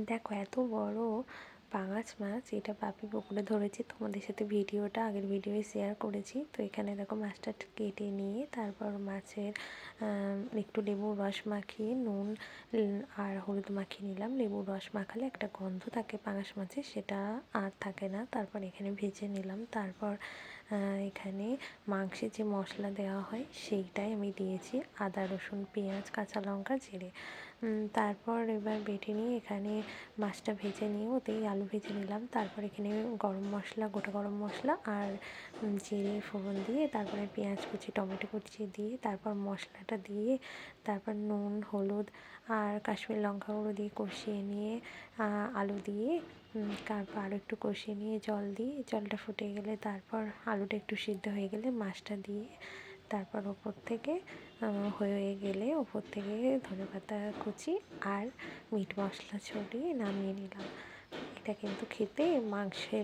দেখো এত বড় পাঙাশ মাছ, এটা বাপি পুকুরে ধরেছি। তোমাদের সাথে ভিডিওটা আগের ভিডিওয়ে শেয়ার করেছি। তো এখানে দেখো মাছটা কেটে নিয়ে তারপর মাছের একটু লেবুর রস মাখিয়ে নুন আর হলুদ মাখিয়ে নিলাম। লেবুর রস মাখালে একটা গন্ধ থাকে পাঙাশ মাছের, সেটা আর থাকে না। তারপর এখানে ভেজে নিলাম। তারপর এখানে মাংসে যে মশলা দেওয়া হয় সেইটাই আমি দিয়েছি, আদা রসুন পেঁয়াজ কাঁচা লঙ্কা জিরে। তারপর এবার বেটে নিয়ে এখানে মাছটা ভেজে নিয়ে ওতেই আলু ভেজে নিলাম। তারপর এখানে গরম মশলা, গোটা গরম মশলা আর জিরে ফোড়ন দিয়ে তারপরে পেঁয়াজ কুচি টমেটো কুচি দিয়ে তারপর মশলাটা দিয়ে তারপর নুন হলুদ আর কাশ্মীর লঙ্কা গুঁড়ো দিয়ে কষিয়ে নিয়ে আলু দিয়ে তারপর আরও একটু কষিয়ে নিয়ে জল দিয়ে, জলটা ফুটে গেলে তারপর আলুটা একটু সিদ্ধ হয়ে গেলে মাছটা দিয়ে তারপর ওপর থেকে হয়ে গেলে ওপর থেকে ধনেপাতা কুচি আর মিট মশলা ছড়িয়ে নামিয়ে নিলাম। এটা কিন্তু খেতে মাংসের